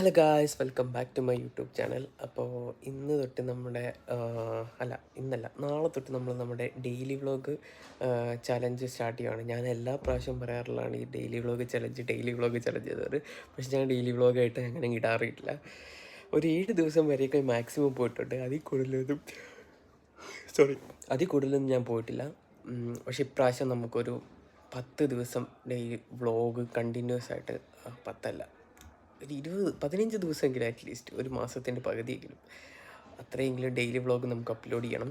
Hello guys, welcome back to my YouTube channel. അപ്പോൾ ഇന്ന് തൊട്ട് നമ്മുടെ നാളെ തൊട്ട് നമ്മൾ നമ്മുടെ ഡെയിലി വ്ളോഗ് ചലഞ്ച് സ്റ്റാർട്ട് ചെയ്യുകയാണ്. ഞാൻ എല്ലാ പ്രാവശ്യവും പറയാറുള്ളതാണ് ഈ ഡെയിലി വ്ളോഗ് ചലഞ്ച് ചെയ്തത്. പക്ഷേ ഞാൻ ഡെയിലി വ്ളോഗായിട്ട് അങ്ങനെ ഇടാറില്ല. ഒരു 7 ദിവസം വരെയൊക്കെ മാക്സിമം പോയിട്ടുണ്ട്. അതിൽ കൂടുതലൊന്നും ഞാൻ പോയിട്ടില്ല. പക്ഷേ ഇപ്രാവശ്യം നമുക്കൊരു 10 ദിവസം ഡെയിലി വ്ളോഗ് കണ്ടിന്യൂസ് ആയിട്ട്, 10 ഒരു 15 ദിവസമെങ്കിലും, അറ്റ്ലീസ്റ്റ് ഒരു മാസത്തിൻ്റെ പകുതിയെങ്കിലും അത്രയെങ്കിലും ഡെയിലി വ്ളോഗ് നമുക്ക് അപ്ലോഡ് ചെയ്യണം.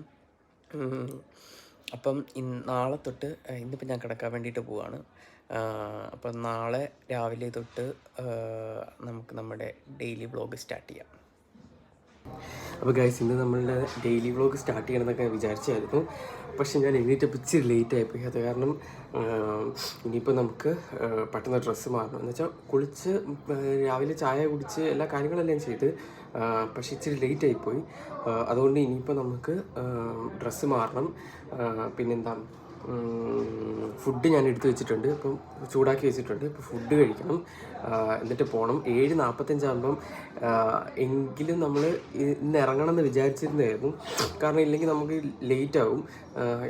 അപ്പം നാളെ തൊട്ട് ഇന്നിപ്പോൾ ഞാൻ കിടക്കാൻ വേണ്ടിയിട്ട് പോവാണ്. അപ്പം നാളെ രാവിലെ തൊട്ട് നമുക്ക് നമ്മുടെ ഡെയിലി വ്ളോഗ് സ്റ്റാർട്ട് ചെയ്യാം. അപ്പോൾ ഗൈസ്, ഇന്ന് നമ്മളുടെ ഡെയിലി വ്ളോഗ് സ്റ്റാർട്ട് ചെയ്യണമെന്നൊക്കെ വിചാരിച്ചായിരുന്നു. പക്ഷെ ഞാൻ എണീറ്റപ്പോൾ ഇച്ചിരി ലേറ്റായിപ്പോയി. അത് കാരണം ഇനിയിപ്പോൾ നമുക്ക് പെട്ടെന്ന് ഡ്രസ്സ് മാറണം. എന്ന് വെച്ചാൽ കുളിച്ച് രാവിലെ ചായ കുടിച്ച് എല്ലാ കാര്യങ്ങളെല്ലാം ചെയ്ത്, പക്ഷേ ഇച്ചിരി ലേറ്റായിപ്പോയി. അതുകൊണ്ട് ഇനിയിപ്പോൾ നമുക്ക് ഡ്രസ്സ് മാറണം. പിന്നെന്താ, ഫുഡ് ഞാൻ എടുത്ത് വെച്ചിട്ടുണ്ട്, ഇപ്പം ചൂടാക്കി വെച്ചിട്ടുണ്ട്. ഇപ്പോൾ ഫുഡ് കഴിക്കണം, എന്നിട്ട് പോകണം. 7:45 എങ്കിലും നമ്മൾ ഇന്ന് ഇറങ്ങണം എന്ന് വിചാരിച്ചിരുന്നായിരുന്നു. കാരണം ഇല്ലെങ്കിൽ നമുക്ക് ലേറ്റ് ആവും.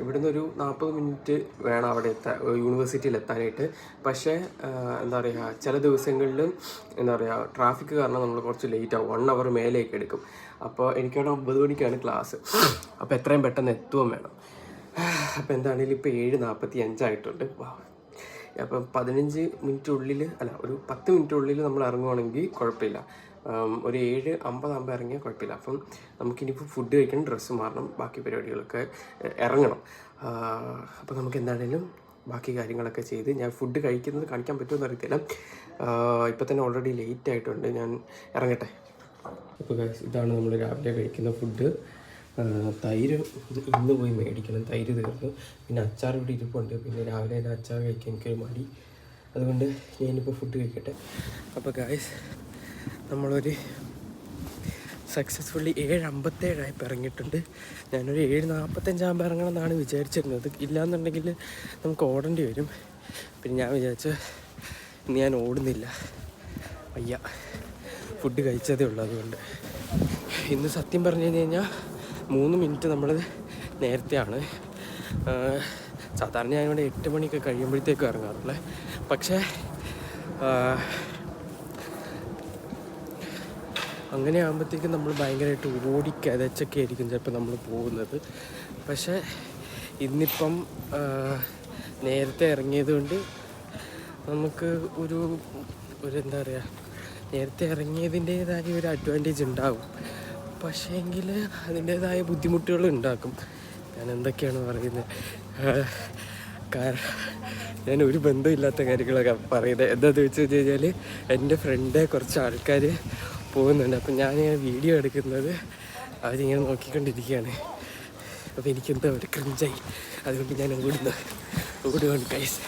ഇവിടുന്ന് ഒരു 40 മിനിറ്റ് വേണം അവിടെ യൂണിവേഴ്സിറ്റിയിൽ എത്താനായിട്ട്. പക്ഷേ എന്താ പറയുക, ചില ദിവസങ്ങളിൽ എന്താ പറയുക, ട്രാഫിക് കാരണം നമ്മൾ കുറച്ച് ലേറ്റ് ആവും. 1 അവർ മേലേക്ക് എടുക്കും. അപ്പോൾ എനിക്കവിടെ 9 മണിക്കാണ് ക്ലാസ്. അപ്പോൾ എത്രയും പെട്ടെന്ന് എത്തുകയും വേണം. അപ്പോൾ എന്താണെങ്കിലും ഇപ്പോൾ 7:45 ആയിട്ടുണ്ട്. അപ്പം 15 മിനിറ്റുള്ളിൽ ഒരു 10 മിനിറ്റുള്ളിൽ നമ്മൾ ഇറങ്ങുവാണെങ്കിൽ കുഴപ്പമില്ല. ഒരു 7:50 ഇറങ്ങിയാൽ കുഴപ്പമില്ല. അപ്പം നമുക്കിനിയിപ്പോൾ ഫുഡ് കഴിക്കണം, ഡ്രസ്സ് മാറണം, ബാക്കി പരിപാടികളൊക്കെ ഇറങ്ങണം. അപ്പോൾ നമുക്ക് എന്താണെങ്കിലും ബാക്കി കാര്യങ്ങളൊക്കെ ചെയ്ത്, ഞാൻ ഫുഡ് കഴിക്കുന്നത് കാണിക്കാൻ പറ്റുമെന്ന് അറിയത്തില്ല. ഇപ്പോൾ തന്നെ ഓൾറെഡി ലേറ്റ് ആയിട്ടുണ്ട്. ഞാൻ ഇറങ്ങട്ടെ. അപ്പോൾ ഇതാണ് നമ്മൾ രാവിലെ കഴിക്കുന്ന ഫുഡ്. തൈര് ഇന്ന് പോയി മേടിക്കണം, തൈര് തീർന്നു. പിന്നെ അച്ചാർ ഇവിടെ ഇരിപ്പുണ്ട്. പിന്നെ രാവിലെ തന്നെ അച്ചാർ കഴിക്കാൻ എനിക്കൊരു മടി, അതുകൊണ്ട് ഞാനിപ്പോൾ ഫുഡ് കഴിക്കട്ടെ. അപ്പോൾ ഗായ്സ്, നമ്മളൊരു സക്സസ്ഫുള്ളി 7:57 ഇറങ്ങിയിട്ടുണ്ട്. ഞാനൊരു 7:45 ഇറങ്ങണം എന്നാണ് വിചാരിച്ചിരുന്നത്. ഇല്ലയെന്നുണ്ടെങ്കിൽ നമുക്ക് ഓടേണ്ടി വരും. പിന്നെ ഞാൻ വിചാരിച്ചു ഇന്ന് ഞാൻ ഓടുന്നില്ല, വയ്യ, ഫുഡ് കഴിച്ചതേ ഉള്ളൂ. അതുകൊണ്ട് ഇന്ന് സത്യം പറഞ്ഞു കഴിഞ്ഞാൽ 3 മിനിറ്റ് നമ്മൾ നേരത്തെയാണ്. സാധാരണ ഞാനിവിടെ 8 മണിയൊക്കെ കഴിയുമ്പോഴത്തേക്കും ഇറങ്ങാറുള്ളത്. പക്ഷേ അങ്ങനെ ആകുമ്പോഴത്തേക്കും നമ്മൾ ഭയങ്കരമായിട്ട് ഓടിക്കതച്ചൊക്കെ ആയിരിക്കും ചിലപ്പോൾ നമ്മൾ പോകുന്നത്. പക്ഷേ ഇന്നിപ്പം നേരത്തെ ഇറങ്ങിയത് കൊണ്ട് നമുക്ക് ഒരു എന്താ പറയുക, നേരത്തെ ഇറങ്ങിയതിൻ്റേതായ ഒരു അഡ്വാൻറ്റേജ് ഉണ്ടാകും. പക്ഷേ എങ്കിൽ അതിൻ്റേതായ ബുദ്ധിമുട്ടുകൾ ഉണ്ടാക്കും. ഞാൻ എന്തൊക്കെയാണ് പറയുന്നത്, ഞാൻ ഒരു ബന്ധമില്ലാത്ത കാര്യങ്ങളൊക്കെ പറയുന്നത്. എന്താണെന്ന് വെച്ച് കഴിഞ്ഞാൽ, എൻ്റെ ഫ്രണ്ട് കുറച്ച് ആൾക്കാർ പോകുന്നുണ്ട്. അപ്പം ഞാൻ വീഡിയോ എടുക്കുന്നത് അവരിങ്ങനെ നോക്കിക്കൊണ്ടിരിക്കുകയാണ്. അപ്പോൾ എനിക്കെന്തോ ഒരു ക്രിഞ്ചായി. അതുകൊണ്ട് ഞാൻ ഓടുകയാണ് ഗൈസ്.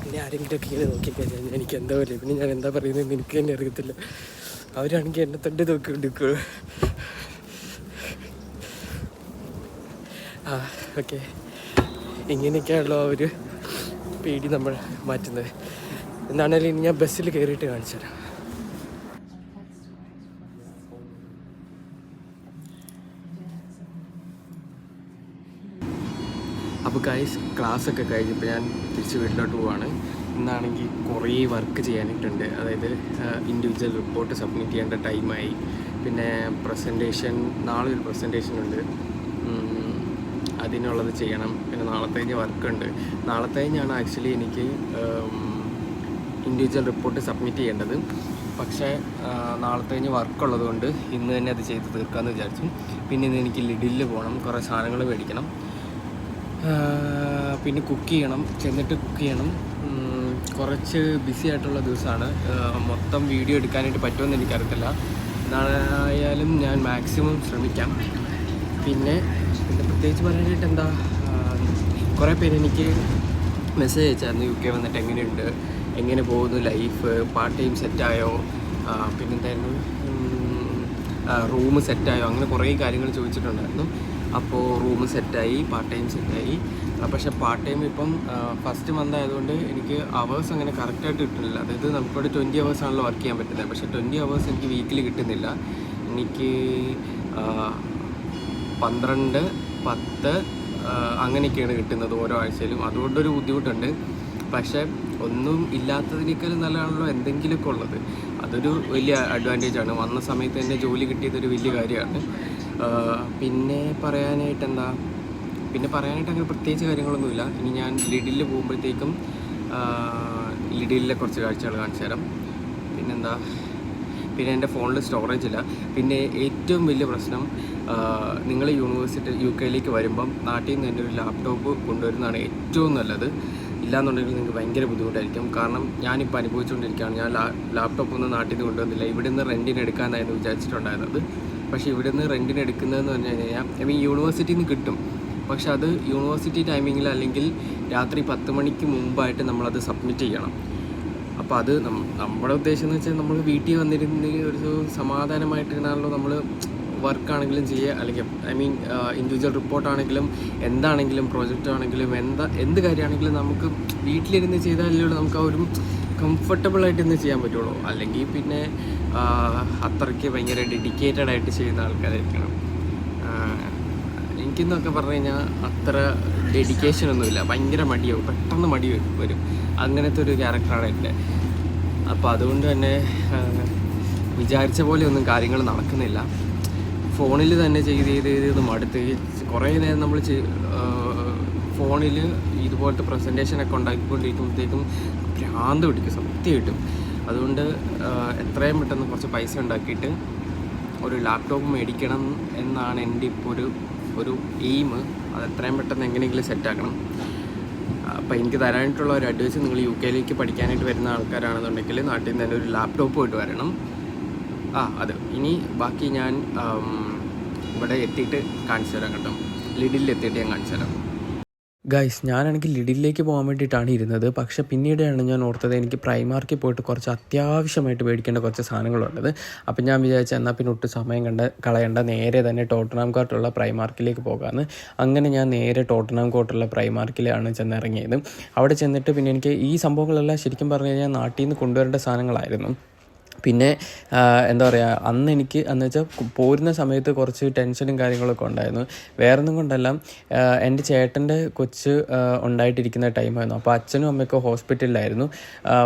പിന്നെ ആരെങ്കിലുമൊക്കെ ഇങ്ങനെ നോക്കിക്കഴിഞ്ഞാൽ എനിക്ക് എന്താ പോലെ. പിന്നെ ഞാൻ എന്താ പറയുന്നതെന്ന് എനിക്ക് തന്നെ അറിയത്തില്ല. അവരാണെങ്കിൽ എന്നെ തൊണ്ട് നോക്കിക്കൊണ്ടിരിക്കുക. ഓക്കെ, ഇങ്ങനെയൊക്കെയുള്ള ഒരു പേടി നമ്മൾ മാറ്റുന്നത്. എന്താണേലും ഇനി ഞാൻ ബസ്സിൽ കയറിയിട്ട് കാണിച്ചു തരാം. അപ്പോൾ ഗൈസ്, ക്ലാസ്സൊക്കെ കഴിഞ്ഞപ്പോൾ ഞാൻ തിരിച്ച് വീട്ടിലോട്ട് പോവാണ്. ഇന്നാണെങ്കിൽ കുറേ വർക്ക് ചെയ്യാനായിട്ടുണ്ട്. അതായത് ഇൻഡിവിജ്വൽ റിപ്പോർട്ട് സബ്മിറ്റ് ചെയ്യേണ്ട ടൈമായി. പിന്നെ നാളെ ഒരു പ്രസൻറ്റേഷൻ ഉണ്ട്, അതിനുള്ളത് ചെയ്യണം. പിന്നെ നാളത്തെ കഴിഞ്ഞ് വർക്കുണ്ട്. നാളത്തെ കഴിഞ്ഞാണ് ആക്ച്വലി എനിക്ക് ഇൻഡിവിജ്വൽ റിപ്പോർട്ട് സബ്മിറ്റ് ചെയ്യേണ്ടത്. പക്ഷേ നാളത്തെ കഴിഞ്ഞ് വർക്കുള്ളത് കൊണ്ട് ഇന്ന് തന്നെ അത് ചെയ്ത് തീർക്കാമെന്ന് വിചാരിച്ചു. പിന്നെ ഇന്ന് എനിക്ക് ലിഡിൽ പോകണം, കുറേ സാധനങ്ങൾ മേടിക്കണം, പിന്നെ ചെന്നിട്ട് കുക്ക് ചെയ്യണം. കുറച്ച് ബിസി ആയിട്ടുള്ള ദിവസമാണ്. മൊത്തം വീഡിയോ എടുക്കാനായിട്ട് പറ്റുമെന്ന് എനിക്കറിയത്തില്ല. എന്നായാലും ഞാൻ മാക്സിമം ശ്രമിക്കാം. പിന്നെ പ്രത്യേകിച്ച് പറയാനായിട്ട് എന്താ, കുറേ പേര് എനിക്ക് മെസ്സേജ് അയച്ചായിരുന്നു, UK വന്നിട്ട് എങ്ങനെയുണ്ട്, എങ്ങനെ പോകുന്നു ലൈഫ്, പാർട്ട് ടൈം സെറ്റായോ, പിന്നെന്തായിരുന്നു, റൂം സെറ്റായോ, അങ്ങനെ കുറേ കാര്യങ്ങൾ ചോദിച്ചിട്ടുണ്ടായിരുന്നു. അപ്പോൾ റൂം സെറ്റായി, പാർട്ട് ടൈം സെറ്റായി. പക്ഷേ പാർട്ട് ടൈം ഇപ്പം ഫസ്റ്റ് മന്ത് ആയതുകൊണ്ട് എനിക്ക് അവേഴ്സ് അങ്ങനെ കറക്റ്റായിട്ട് കിട്ടുന്നില്ല. അതായത് നമുക്കിവിടെ 20 hours ആണല്ലോ വർക്ക് ചെയ്യാൻ പറ്റുന്നത്. പക്ഷേ 20 hours എനിക്ക് വീക്കിലി കിട്ടുന്നില്ല. എനിക്ക് 12, 10 അങ്ങനെയൊക്കെയാണ് കിട്ടുന്നത് ഓരോ ആഴ്ചയിലും. അതുകൊണ്ടൊരു ബുദ്ധിമുട്ടുണ്ട്. പക്ഷേ ഒന്നും ഇല്ലാത്തതിനേക്കാളും നല്ലതാണല്ലോ എന്തെങ്കിലുമൊക്കെ ഉള്ളത്. അതൊരു വലിയ അഡ്വാൻറ്റേജാണ്. വന്ന സമയത്ത് തന്നെ ജോലി കിട്ടിയതൊരു വലിയ കാര്യമാണ്. പിന്നെ പറയാനായിട്ട് അങ്ങനെ പ്രത്യേകിച്ച് കാര്യങ്ങളൊന്നുമില്ല. ഇനി ഞാൻ ലിഡിൽ പോകുമ്പോഴത്തേക്കും ലിഡിലെ കുറച്ച് കാഴ്ചകൾ കാണിച്ചു തരാം. പിന്നെ എൻ്റെ ഫോണിൽ സ്റ്റോറേജ് ഇല്ല. പിന്നെ ഏറ്റവും വലിയ പ്രശ്നം, നിങ്ങൾ UK വരുമ്പം നാട്ടിൽ നിന്ന് തന്നെ ഒരു ലാപ്ടോപ്പ് കൊണ്ടുവരുന്നതാണ് ഏറ്റവും നല്ലത്. ഇല്ലാന്നുണ്ടെങ്കിൽ നിങ്ങൾക്ക് ഭയങ്കര ബുദ്ധിമുട്ടായിരിക്കും. കാരണം ഞാനിപ്പോൾ അനുഭവിച്ചുകൊണ്ടിരിക്കുകയാണ്. ഞാൻ ലാപ്ടോപ്പ് ഒന്നും നാട്ടിൽ നിന്ന് കൊണ്ടുവന്നില്ല. ഇവിടെ നിന്ന് റെൻറ്റിന് എടുക്കാനായിരുന്നു വിചാരിച്ചിട്ടുണ്ടായിരുന്നത്. പക്ഷേ ഇവിടെ നിന്ന് റെൻറ്റിന് എടുക്കുന്നതെന്ന് പറഞ്ഞു കഴിഞ്ഞാൽ യൂണിവേഴ്സിറ്റിയിൽ നിന്ന് കിട്ടും. പക്ഷെ അത് യൂണിവേഴ്സിറ്റി ടൈമിങ്ങിൽ അല്ലെങ്കിൽ രാത്രി 10 മണിക്ക് മുമ്പായിട്ട് നമ്മളത് സബ്മിറ്റ് ചെയ്യണം. അപ്പോൾ അത് നമ്മുടെ ഉദ്ദേശം എന്ന് വെച്ചാൽ നമ്മൾ വീട്ടിൽ വന്നിരുന്ന് ഒരു സമാധാനമായിട്ടിരുന്നാണല്ലോ നമ്മൾ വർക്കാണെങ്കിലും ചെയ്യുക, അല്ലെങ്കിൽ ഇൻഡിവിജ്വൽ റിപ്പോർട്ടാണെങ്കിലും എന്താണെങ്കിലും പ്രോജക്റ്റ് ആണെങ്കിലും എന്ത് കാര്യമാണെങ്കിലും നമുക്ക് വീട്ടിലിരുന്ന് ചെയ്താലേ നമുക്ക് ആ ഒരു കംഫർട്ടബിളായിട്ട് ഇന്ന് ചെയ്യാൻ പറ്റുള്ളൂ. അല്ലെങ്കിൽ പിന്നെ അത്രയ്ക്ക് ഭയങ്കര ഡെഡിക്കേറ്റഡ് ആയിട്ട് ചെയ്യുന്ന ആൾക്കാരായിരിക്കണം. എനിക്കെന്നൊക്കെ പറഞ്ഞു കഴിഞ്ഞാൽ അത്ര ഡെഡിക്കേഷനൊന്നുമില്ല. ഭയങ്കര മടിയാവും, പെട്ടെന്ന് മടി വരും. അങ്ങനത്തെ ഒരു ക്യാരക്ടറാണ് എൻ്റെ. അപ്പോൾ അതുകൊണ്ട് തന്നെ വിചാരിച്ച പോലെയൊന്നും കാര്യങ്ങൾ നടക്കുന്നില്ല. ഫോണിൽ തന്നെ ചെയ്ത് മടുത്ത് കുറേ നേരം നമ്മൾ ഫോണിൽ ഇതുപോലത്തെ പ്രസൻറ്റേഷനൊക്കെ ഉണ്ടാക്കിക്കൊണ്ടിരിക്കുമ്പോഴത്തേക്കും ഭ്രാന്ത് പിടിക്കും സത്യമായിട്ടും. അതുകൊണ്ട് എത്രയും പെട്ടെന്ന് കുറച്ച് പൈസ ഉണ്ടാക്കിയിട്ട് ഒരു ലാപ്ടോപ്പ് മേടിക്കണം എന്നാണ് എൻ്റെ ഇപ്പോൾ ഒരു എയിം. അത് എത്രയും പെട്ടെന്ന് എങ്ങനെയെങ്കിലും സെറ്റാക്കണം. അപ്പോൾ എനിക്ക് തരാനായിട്ടുള്ള ഒരു അഡ്വൈസ്, നിങ്ങൾ UK പഠിക്കാനായിട്ട് വരുന്ന ആൾക്കാരാണെന്നുണ്ടെങ്കിൽ നാട്ടിൽ നിന്ന് തന്നെ ഒരു ലാപ്ടോപ്പ് ആയിട്ട് വരണം. അത് ഇനി ബാക്കി ഞാൻ ഇവിടെ എത്തിയിട്ട് കാണിച്ചു തരാം കേട്ടോ. ലിഡിൽ എത്തിയിട്ട് ഞാൻ കാണിച്ചു തരാം. ഗൈസ്, ഞാനാണെങ്കിൽ ലിഡിലേക്ക് പോകാൻ വേണ്ടിയിട്ടാണ് ഇരുന്നത്. പക്ഷേ പിന്നീടാണ് ഞാൻ ഓർത്തത് എനിക്ക് പ്രൈമാർക്കിൽ പോയിട്ട് കുറച്ച് അത്യാവശ്യമായിട്ട് മേടിക്കേണ്ട കുറച്ച് സാധനങ്ങളുള്ളത്. അപ്പം ഞാൻ വിചാരിച്ച എന്നാൽ പിന്നെ ഒട്ടും സമയം കളയണ്ട, നേരെ തന്നെ ടോട്ടനാം കോർട്ടുള്ള പ്രൈമാർക്കിലേക്ക് പോകാമെന്ന്. അങ്ങനെ ഞാൻ നേരെ ടോട്ടനാം കോർട്ടുള്ള പ്രൈമാർക്കിലാണ് ചെന്നിറങ്ങിയത്. അവിടെ ചെന്നിട്ട് പിന്നെ എനിക്ക് ഈ സംഭവങ്ങളെല്ലാം ശരിക്കും പറഞ്ഞു കഴിഞ്ഞാൽ നാട്ടിൽ നിന്ന് കൊണ്ടുവരേണ്ട സാധനങ്ങളായിരുന്നു. പിന്നെ എന്താ പറയുക, അന്ന് വെച്ചാൽ പോരുന്ന സമയത്ത് കുറച്ച് ടെൻഷനും കാര്യങ്ങളൊക്കെ ഉണ്ടായിരുന്നു. വേറൊന്നും കൊണ്ടല്ല, എൻ്റെ ചേട്ടൻ്റെ കൊച്ച് ഉണ്ടായിട്ടിരിക്കുന്ന ടൈമായിരുന്നു. അപ്പോൾ അച്ഛനും അമ്മയൊക്കെ ഹോസ്പിറ്റലിലായിരുന്നു.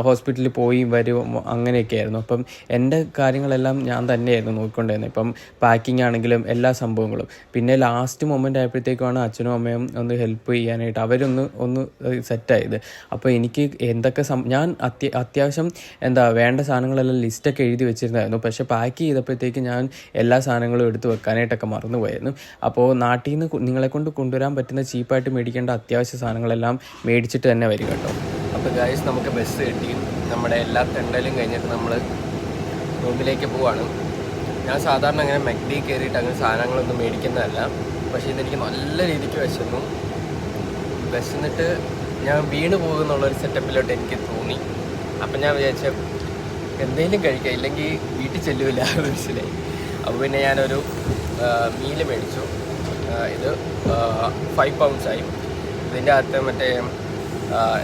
ഹോസ്പിറ്റലിൽ പോയി വരും അങ്ങനെയൊക്കെ ആയിരുന്നു. അപ്പം എൻ്റെ കാര്യങ്ങളെല്ലാം ഞാൻ തന്നെയായിരുന്നു നോക്കിക്കൊണ്ടിരുന്നത്. ഇപ്പം പാക്കിംഗ് ആണെങ്കിലും എല്ലാ സംഭവങ്ങളും. പിന്നെ ലാസ്റ്റ് മൊമെൻ്റ് ആയപ്പോഴത്തേക്കുമാണ് അച്ഛനും അമ്മയും ഒന്ന് ഹെൽപ്പ് ചെയ്യാനായിട്ട് അവരൊന്ന് സെറ്റായത്. അപ്പോൾ എനിക്ക് എന്തൊക്കെ ഞാൻ അത്യാവശ്യം വേണ്ട സാധനങ്ങളെല്ലാം ലിസ്റ്റൊക്കെ എഴുതി വെച്ചിരുന്നായിരുന്നു. പക്ഷേ പാക്ക് ചെയ്തപ്പോഴത്തേക്ക് ഞാൻ എല്ലാ സാധനങ്ങളും എടുത്ത് വെക്കാനായിട്ടൊക്കെ മറന്നുപോയായിരുന്നു. അപ്പോൾ നാട്ടിൽ നിന്ന് നിങ്ങളെക്കൊണ്ട് കൊണ്ടുവരാൻ പറ്റുന്ന ചീപ്പായിട്ട് മേടിക്കേണ്ട അത്യാവശ്യ സാധനങ്ങളെല്ലാം മേടിച്ചിട്ട് തന്നെ വരിക കേട്ടോ. അപ്പോൾ ഗൈസ്, നമുക്ക് ബസ് കിട്ടി. നമ്മുടെ എല്ലാ തെണ്ടലും കഴിഞ്ഞിട്ട് നമ്മൾ റൂമിലേക്ക് പോവാണ്. ഞാൻ സാധാരണ അങ്ങനെ മെക്ഡി കയറിയിട്ട് അങ്ങനെ സാധനങ്ങളൊന്നും മേടിക്കുന്നതല്ല. പക്ഷേ ഇതെനിക്ക് നല്ല രീതിക്ക് വിശന്നിട്ട് ഞാൻ വീണ് പോകുന്നുള്ളൊരു സെറ്റപ്പിലോട്ട് എനിക്ക് തോന്നി. അപ്പം ഞാൻ വിചാരിച്ച എന്തെങ്കിലും കഴിക്കാം, ഇല്ലെങ്കിൽ വീട്ടിൽ ചെല്ലുമില്ല മനസ്സിലായി. അപ്പോൾ പിന്നെ ഞാനൊരു മീല് മേടിച്ചു. ഇത് 5 pounds ആയി. ഇതിൻ്റെ അകത്ത് മറ്റേ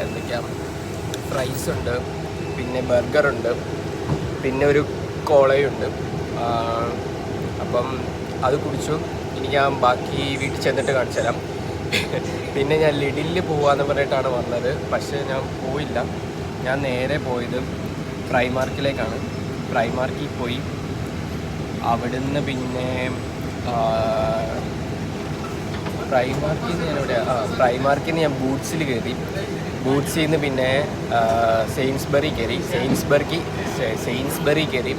എന്തൊക്കെയാണ് ഫ്രൈസ് ഉണ്ട്, പിന്നെ ബർഗറുണ്ട്, പിന്നെ ഒരു കോളയുണ്ട്. അപ്പം അത് കുടിച്ചു. ഇനി ഞാൻ ബാക്കി വീട്ടിൽ ചെന്നിട്ട് കാണിച്ചു തരാം. പിന്നെ ഞാൻ ലിഡിലിൽ പോകാമെന്ന് പറഞ്ഞിട്ടാണ് വന്നത്. പക്ഷേ ഞാൻ പോയില്ല. ഞാൻ നേരെ പോയത് പ്രൈമാർക്കിലേക്കാണ്. പ്രൈമാർക്കിൽ പോയി അവിടുന്ന് പിന്നെ പ്രൈമാർക്കിൽ നിന്ന് ഞാൻ ബൂട്ട്സിൽ കയറി. ബൂട്ട്സിൽ നിന്ന് പിന്നെ സെയിൻസ്ബറി കയറി.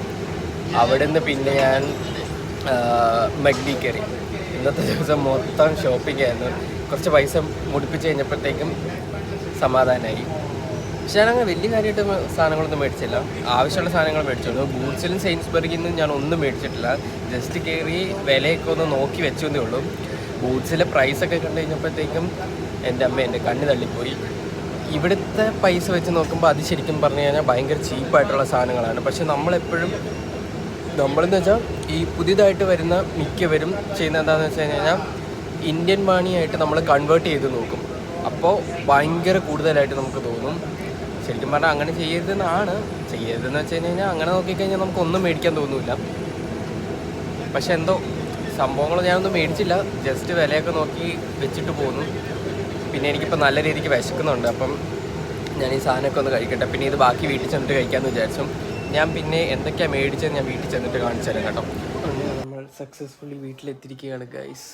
അവിടുന്ന് പിന്നെ ഞാൻ മെക്ഡി കയറി. ഇന്നത്തെ ദിവസം മൊത്തം ഷോപ്പിംഗ് ആയിരുന്നു. കുറച്ച് പൈസ മുടിപ്പിച്ച് കഴിഞ്ഞപ്പോഴത്തേക്കും സമാധാനമായി. പക്ഷേ ഞാനങ്ങനെ വലിയ കാര്യമായിട്ട് സാധനങ്ങളൊന്നും മേടിച്ചില്ല. ആവശ്യമുള്ള സാധനങ്ങൾ മേടിച്ചുള്ളൂ. ബൂട്ട്സിലും സെയിൻസ്ബർഗിൽ നിന്നും ഞാൻ ഒന്നും മേടിച്ചിട്ടില്ല. ജസ്റ്റ് കയറി വിലയൊക്കെ ഒന്ന് നോക്കി വെച്ചതേ ഉള്ളൂ. ബൂട്ട്സിലെ പ്രൈസൊക്കെ കണ്ടു കഴിഞ്ഞപ്പോഴത്തേക്കും എൻ്റെ കണ്ണ് തള്ളിപ്പോയി. ഇവിടുത്തെ പൈസ വെച്ച് നോക്കുമ്പോൾ അത് ശരിക്കും പറഞ്ഞു കഴിഞ്ഞാൽ ഭയങ്കര ചീപ്പായിട്ടുള്ള സാധനങ്ങളാണ്. പക്ഷെ നമ്മളെന്ന് വെച്ചാൽ ഈ പുതിയതായിട്ട് വരുന്ന മിക്കവരും ചെയ്യുന്നത് എന്താണെന്ന് വെച്ച് കഴിഞ്ഞാൽ ഇന്ത്യൻ മണിയായിട്ട് നമ്മൾ കൺവേർട്ട് ചെയ്ത് നോക്കും. അപ്പോൾ ഭയങ്കര കൂടുതലായിട്ട് നമുക്ക് തോന്നും. ശരിക്കും പറഞ്ഞാൽ അങ്ങനെ ചെയ്യരുതെന്ന് വെച്ച് കഴിഞ്ഞാൽ അങ്ങനെ നോക്കിക്കഴിഞ്ഞാൽ നമുക്കൊന്നും മേടിക്കാൻ തോന്നില്ല. പക്ഷെ എന്തോ സംഭവങ്ങൾ ഞാനൊന്നും മേടിച്ചില്ല, ജസ്റ്റ് വിലയൊക്കെ നോക്കി വെച്ചിട്ട് പോന്നു. പിന്നെ എനിക്കിപ്പോൾ നല്ല രീതിക്ക് വിശക്കുന്നുണ്ട്, അപ്പം ഞാൻ ഈ സാധനമൊക്കെ ഒന്ന് കഴിക്കട്ടെ. പിന്നെ ഇത് ബാക്കി വീട്ടിൽ ചെന്നിട്ട് കഴിക്കാമെന്ന് വിചാരിച്ചു. ഞാൻ പിന്നെ എന്തൊക്കെയാണ് മേടിച്ചതെന്ന് ഞാൻ വീട്ടിൽ ചെന്നിട്ട് കാണിച്ചു തരാം കേട്ടോ. നമ്മൾ സക്സസ്ഫുള്ളി വീട്ടിലെത്തിയിരിക്കുകയാണ് ഗൈസ്.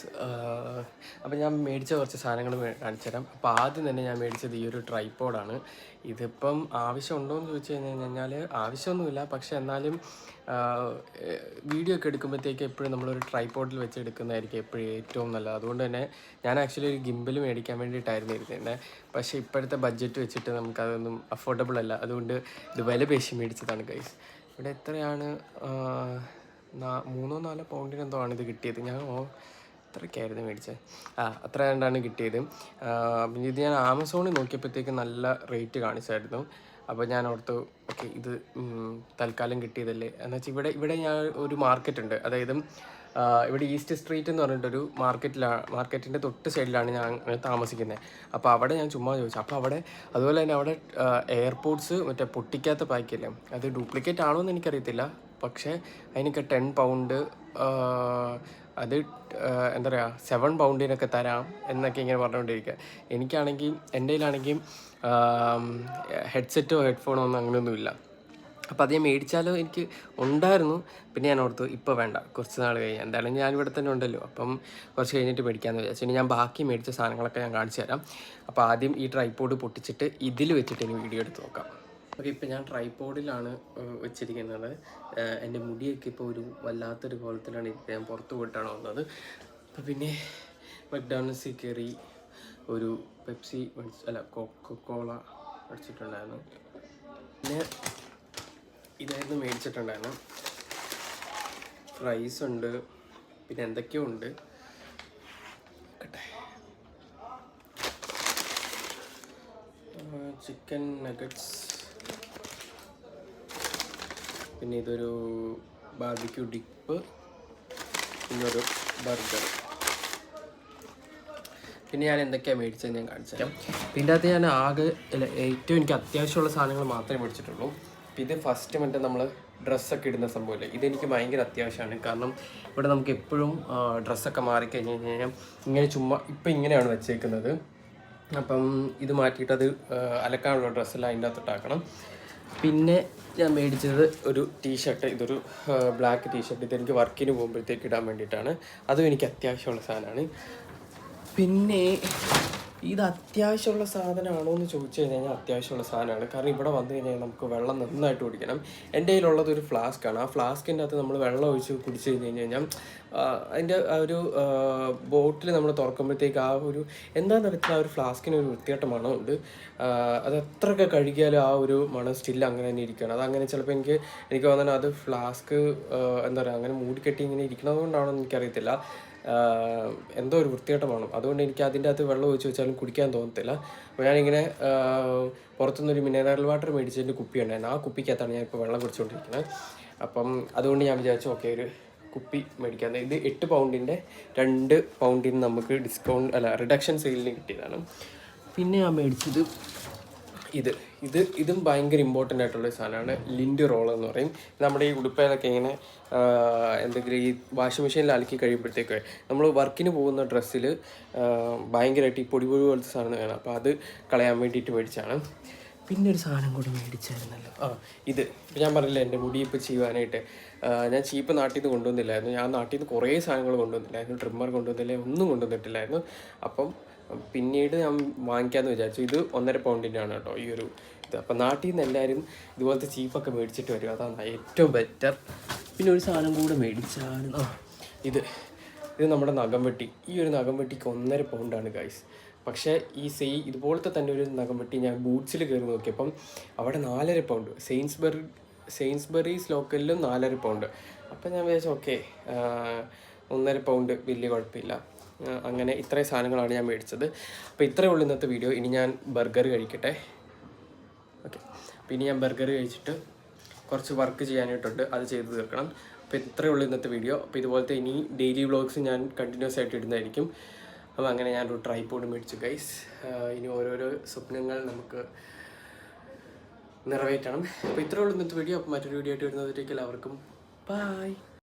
അപ്പോൾ ഞാൻ മേടിച്ച കുറച്ച് സാധനങ്ങൾ കാണിച്ചു തരാം. അപ്പോൾ ആദ്യം തന്നെ ഞാൻ മേടിച്ചത് ഈ ഒരു ട്രൈപോഡാണ്. ഇതിപ്പം ആവശ്യമുണ്ടോ എന്ന് ചോദിച്ചു കഴിഞ്ഞാൽ ആവശ്യമൊന്നുമില്ല, പക്ഷെ എന്നാലും വീഡിയോ ഒക്കെ എടുക്കുമ്പോഴത്തേക്ക് എപ്പോഴും നമ്മളൊരു ട്രൈപോഡിൽ വെച്ച് എടുക്കുന്നതായിരിക്കും എപ്പോഴും ഏറ്റവും നല്ലത്. അതുകൊണ്ട് തന്നെ ഞാൻ ആക്ച്വലി ഒരു ഗിംബൽ മേടിക്കാൻ വേണ്ടിയിട്ടായിരുന്നു ഇരുന്നത്. പക്ഷേ ഇപ്പോഴത്തെ ബഡ്ജറ്റ് വെച്ചിട്ട് നമുക്കതൊന്നും അഫോർഡബിൾ അല്ല. അതുകൊണ്ട് ഇത് വില പേശി മേടിച്ചതാണ് ഗൈസ്. ഇവിടെ എത്രയാണ്, 3-4 പൗണ്ടിന് എന്തോ ആണ് ഇത് കിട്ടിയത്. ഞാൻ എത്രയ്ക്കായിരുന്നു മേടിച്ചത്, അത്ര കണ്ടാണ് കിട്ടിയത്. പിന്നെ ഇത് ഞാൻ ആമസോണിൽ നോക്കിയപ്പോഴത്തേക്ക് നല്ല റേറ്റ് കാണിച്ചായിരുന്നു. അപ്പോൾ ഞാൻ ഓർത്തു ഓക്കെ ഇത് തൽക്കാലം കിട്ടിയതല്ലേ എന്ന് വെച്ചാൽ ഇവിടെ ഞാൻ ഒരു മാർക്കറ്റ് ഉണ്ട്, അതായത് ഇവിടെ ഈസ്റ്റ് സ്ട്രീറ്റ് എന്ന് പറഞ്ഞിട്ടൊരു മാർക്കറ്റിൻ്റെ തൊട്ട് സൈഡിലാണ് ഞാൻ താമസിക്കുന്നത്. അപ്പോൾ അവിടെ ഞാൻ ചുമ്മാ ചോദിച്ചു. അപ്പോൾ അവിടെ അതുപോലെ തന്നെ അവിടെ എയർപോർട്ട്സ് മറ്റേ പൊട്ടിക്കാത്ത പാക്കില്ലേ, അത് ഡ്യൂപ്ലിക്കേറ്റ് ആണോ എന്ന് എനിക്കറിയത്തില്ല. പക്ഷേ അതിനൊക്കെ 10 പൗണ്ട്, അത് എന്താ പറയുക 7 പൗണ്ടിനൊക്കെ തരാം എന്നൊക്കെ ഇങ്ങനെ പറഞ്ഞുകൊണ്ടിരിക്കുക. എനിക്കാണെങ്കിൽ എൻ്റെ കയ്യിലാണെങ്കിൽ ഹെഡ്സെറ്റോ ഹെഡ്ഫോണോ ഒന്നും അങ്ങനെയൊന്നുമില്ല. അപ്പോൾ അത് ഞാൻ മേടിച്ചാലോ എനിക്ക് ഉണ്ടായിരുന്നു. പിന്നെ ഞാൻ ഓർത്തു ഇപ്പോൾ വേണ്ട, കുറച്ച് നാൾ കഴിഞ്ഞ് എന്തായാലും ഞാനിവിടെ തന്നെ ഉണ്ടല്ലോ, അപ്പം കുറച്ച് കഴിഞ്ഞിട്ട് മേടിക്കാമെന്ന് വിചാരിച്ചു. ഇനി ഞാൻ ബാക്കി മേടിച്ച സാധനങ്ങളൊക്കെ ഞാൻ കാണിച്ചു തരാം. അപ്പോൾ ആദ്യം ഈ ട്രൈപോഡ് പൊട്ടിച്ചിട്ട് ഇതിൽ വെച്ചിട്ട് ഇനി വീഡിയോ എടുത്ത് നോക്കാം. ഓക്കെ, ഇപ്പോൾ ഞാൻ ട്രൈപോഡിലാണ് വെച്ചിരിക്കുന്നത്. എൻ്റെ മുടിയൊക്കെ ഇപ്പോൾ ഒരു വല്ലാത്തൊരു കോലത്തിലാണ് ഇരിക്കുന്നത്. ഞാൻ പുറത്ത് പോയിട്ടാണ് വന്നത്. അപ്പോൾ പിന്നെ മക്ഡോണൽസിൽ കയറി ഒരു പെപ്സി കൊക്കോള അടിച്ചിട്ടുണ്ടായിരുന്നു. പിന്നെ ഇതായിരുന്നു മേടിച്ചിട്ടുണ്ടായിരുന്നു. ഫ്രൈസ് ഉണ്ട്, പിന്നെ എന്തൊക്കെയോ ഉണ്ട്. ചിക്കൻ നഗറ്റ്സ്, പിന്നെ ഇതൊരു ബാർബിക്യൂ ഡിപ്പ്, പിന്നൊരു ബർഗർ. പിന്നെ ഞാൻ എന്തൊക്കെയാണ് മേടിച്ചത് ഞാൻ കാണിച്ചു തരാം. പിന്നെ അത് ഞാൻ ഏറ്റവും എനിക്ക് അത്യാവശ്യമുള്ള സാധനങ്ങൾ മാത്രമേ മേടിച്ചിട്ടുള്ളൂ. ഇത് ഫസ്റ്റ് മറ്റേ നമ്മൾ ഡ്രസ്സൊക്കെ ഇടുന്ന സംഭവമില്ലേ, ഇതെനിക്ക് ഭയങ്കര അത്യാവശ്യമാണ്. കാരണം ഇവിടെ നമുക്ക് എപ്പോഴും ഡ്രസ്സൊക്കെ മാറിക്കഴിഞ്ഞ് കഴിഞ്ഞാൽ ഇങ്ങനെ ചുമ്മാ ഇപ്പം ഇങ്ങനെയാണ് വെച്ചേക്കുന്നത്. അപ്പം ഇത് മാറ്റിയിട്ട് അത് അലക്കാനുള്ള ഡ്രസ്സെല്ലാം അതിൻ്റെ അകത്തോട്ടാക്കണം. പിന്നെ ഞാൻ മേടിച്ചത് ഒരു ടീഷർട്ട്, ഇതൊരു ബ്ലാക്ക് ടീഷർട്ട്. ഇതെനിക്ക് വർക്കിന് പോകുമ്പോഴത്തേക്ക് ഇടാൻ വേണ്ടിയിട്ടാണ്. അതും എനിക്ക് അത്യാവശ്യമുള്ള സാധനമാണ്. പിന്നെ ഇത് അത്യാവശ്യമുള്ള സാധനമാണോ എന്ന് ചോദിച്ചു കഴിഞ്ഞാൽ അത്യാവശ്യമുള്ള സാധനമാണ്. കാരണം ഇവിടെ വന്നു കഴിഞ്ഞാൽ നമുക്ക് വെള്ളം നന്നായിട്ട് കുടിക്കണം. എൻ്റെ കയ്യിലുള്ളത് ഒരു ഫ്ലാസ്ക്കാണ്. ആ ഫ്ലാസ്കിൻ്റെ അകത്ത് നമ്മൾ വെള്ളം ഒഴിച്ച് കുടിച്ചു കഴിഞ്ഞാൽ അതിൻ്റെ ആ ഒരു ബോട്ടിൽ നമ്മൾ തുറക്കുമ്പോഴത്തേക്ക് ആ ഒരു എന്താണെന്ന് അറിയത്തില്ല, ആ ഒരു ഫ്ലാസ്കിന് ഒരു വൃത്തികെട്ട മണമുണ്ട്. അത് എത്രയൊക്കെ കഴുകിയാലും ആ ഒരു മണം സ്റ്റിൽ അങ്ങനെ തന്നെ ഇരിക്കുകയാണ്. അതങ്ങനെ ചിലപ്പോൾ എനിക്ക് തോന്നുന്നത് അത് ഫ്ലാസ്ക് എന്താ പറയുക അങ്ങനെ മൂടിക്കെട്ടി ഇങ്ങനെ ഇരിക്കുന്നത് കൊണ്ടാണോ എന്ന് എനിക്കറിയത്തില്ല. എന്തോ ഒരു വൃത്തികെട്ട മണം. അതുകൊണ്ട് എനിക്ക് അതിൻ്റെ അകത്ത് വെള്ളം ഒഴിച്ച് വെച്ചാലും കുടിക്കാൻ തോന്നത്തില്ല. അപ്പോൾ ഞാനിങ്ങനെ പുറത്തുനിന്നൊരു മിനറൽ വാട്ടർ മേടിച്ചതിൻ്റെ കുപ്പി ഉണ്ടായിരുന്നു. ആ കുപ്പിക്കകത്താണ് ഞാനിപ്പോൾ വെള്ളം കുടിച്ചുകൊണ്ടിരിക്കുന്നത്. അപ്പം അതുകൊണ്ട് ഞാൻ വിചാരിച്ചു ഓക്കെ ഒരു കുപ്പി മേടിക്കാമെന്ന്. ഇത് 8 പൗണ്ടിൻ്റെ 2 പൗണ്ടിന് നമുക്ക് റിഡക്ഷൻ സെയിലിന് കിട്ടിയതാണ്. പിന്നെ ഞാൻ മേടിച്ചത് ഇതും ഭയങ്കര ഇമ്പോർട്ടൻ്റ് ആയിട്ടുള്ളൊരു സാധനമാണ്. ലിൻഡ് റോൾ എന്ന് പറയും. നമ്മുടെ ഈ ഉടുപ്പയിലൊക്കെ ഇങ്ങനെ എന്തെങ്കിലും ഈ വാഷിംഗ് മെഷീനിൽ അലക്കി കഴിയുമ്പോഴത്തേക്ക് നമ്മൾ വർക്കിന് പോകുന്ന ഡ്രസ്സിൽ ഭയങ്കരമായിട്ട് ഈ പൊടി പോലത്തെ സാധനം വേണം. അപ്പോൾ അത് കളയാൻ വേണ്ടിയിട്ട് മേടിച്ചാണ്. പിന്നെ ഒരു സാധനം കൂടി മേടിച്ചായിരുന്നല്ലോ, ഇത് ഞാൻ പറഞ്ഞില്ല എൻ്റെ മുടി ഇപ്പോൾ ചെയ്യുവാനായിട്ട്. ഞാൻ ചീപ്പ് നാട്ടിൽ നിന്ന് കൊണ്ടുവന്നില്ലായിരുന്നു. ഞാൻ നാട്ടിൽ നിന്ന് കുറേ സാധനങ്ങൾ കൊണ്ടുവന്നില്ലായിരുന്നു. ട്രിമ്മർ കൊണ്ടുവന്നില്ല, ഒന്നും കൊണ്ടുവന്നിട്ടില്ലായിരുന്നു. അപ്പം പിന്നീട് ഞാൻ വാങ്ങിക്കാമെന്ന് വിചാരിച്ചു. ഇത് 1.5 പൗണ്ടിൻ്റെ ആണ് കേട്ടോ ഈ ഒരു ഇത്. അപ്പം നാട്ടിൽ നിന്ന് എല്ലാവരും ഇതുപോലത്തെ ചീപ്പൊക്കെ മേടിച്ചിട്ട് വരും, അതാണ് ഏറ്റവും ബെറ്റർ. പിന്നെ ഒരു സാധനം കൂടെ മേടിച്ചാണ് ഇത് നമ്മുടെ നഖം വെട്ടി. ഈ ഒരു നഖം വെട്ടിക്ക് 1.5 പൗണ്ടാണ് ഗൈസ്. പക്ഷേ ഈ ഇതുപോലത്തെ തന്നെ ഒരു നഖം വെട്ടി ഞാൻ ബൂട്ട്സിൽ കയറി നോക്കിയപ്പം അവിടെ 4.5 പൗണ്ട്. സെയിൻസ്ബറീസ് ലോക്കലിലും 4.5 പൗണ്ട്. അപ്പം ഞാൻ വിചാരിച്ചു ഓക്കെ 1.5 പൗണ്ട് വലിയ കുഴപ്പമില്ല. അങ്ങനെ ഇത്രയും സാധനങ്ങളാണ് ഞാൻ മേടിച്ചത്. അപ്പോൾ ഇത്രയേ ഉള്ളൂ ഇന്നത്തെ വീഡിയോ. ഇനി ഞാൻ ബർഗർ കഴിക്കട്ടെ. ഓക്കെ, പിന്നെ ഞാൻ ബർഗർ കഴിച്ചിട്ട് കുറച്ച് വർക്ക് ചെയ്യാനായിട്ടുണ്ട്, അത് ചെയ്ത് തീർക്കണം. അപ്പോൾ ഇത്രയേ ഉള്ളൂ ഇന്നത്തെ വീഡിയോ. അപ്പോൾ ഇതുപോലത്തെ ഇനി ഡെയിലി വ്ളോഗ്സ് ഞാൻ കണ്ടിന്യൂസ് ആയിട്ട് ഇടുന്നതായിരിക്കും. അപ്പോൾ അങ്ങനെ ഞാനൊരു ട്രൈപോഡ് മേടിച്ചു ഗൈസ്. ഇനി ഓരോരോ സ്വപ്നങ്ങൾ നമുക്ക് നിറവേറ്റണം. അപ്പോൾ ഇത്രയേ ഉള്ളൂ ഇന്നത്തെ വീഡിയോ. അപ്പോൾ മറ്റൊരു വീഡിയോ ആയിട്ട് വരുന്നതിലേക്ക് എല്ലാവർക്കും ബൈ.